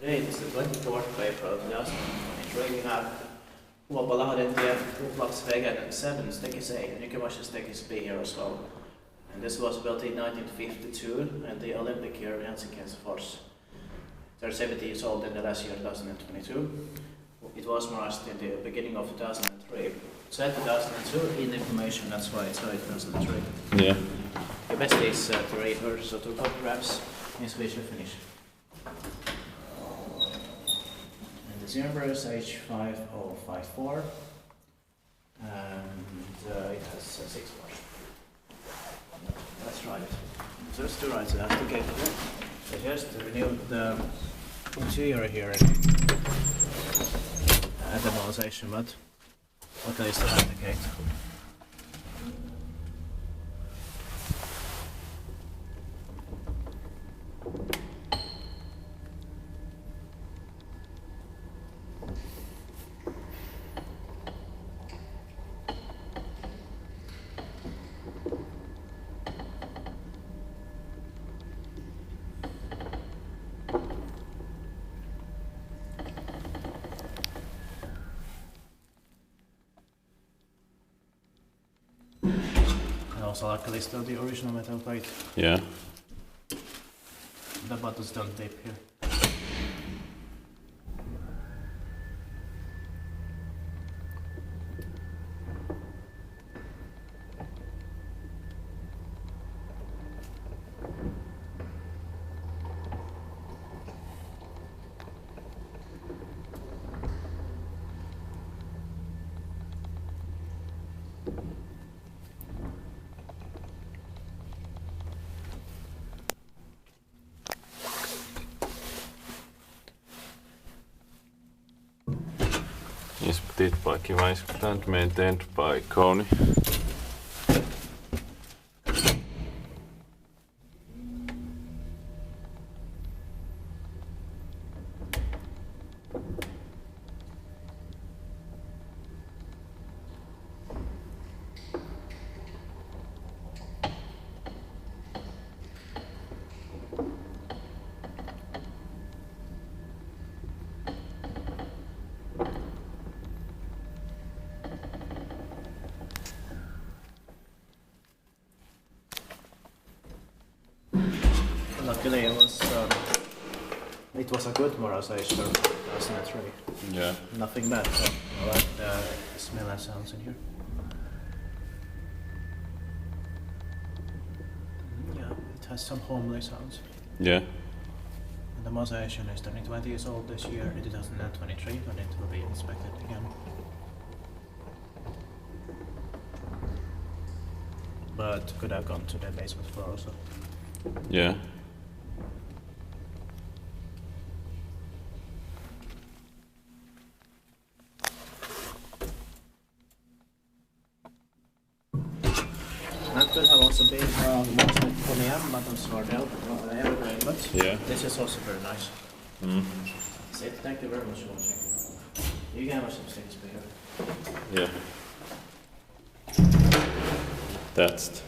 Today it is the 24th of April 2023. We have Huopalahdentie, Huopalahdentie 7 stekis A, Munkkiniemi stekis B here as well. And this was built in 1952 and the Olympic year in Helsinki as force. They're 70 years old in the last year 2022. It was modernized in the beginning of 2003. So at 2002 in information, that's why it's 2003. Yeah. The best is to read her, so two photographs in Swedish to finish. And the serial number is H5054 and it has 6 bars. That's right. So there's 2 rides, so that's the gate here. So here's to renew the interior here at the modernization, but okay, is the gate. Also, luckily, still the original metal plate. Yeah. The buttons don't tape here. Inspected by Kone and maintained by Kone. Luckily, it was a good modernization of 2003. Yeah. Nothing bad, so I like the smell and sounds in here. Yeah, it has some homely sounds. Yeah. And the modernization is turning 20 years old this year in 2023 when it will be inspected again. But could have gone to the basement floor also. Yeah. That could have also been Kone, but I'm sorry, evergreen, but Yeah. this is also very nice. Mm. That's it. Thank you very much for watching. You can have some things here. Yeah. That's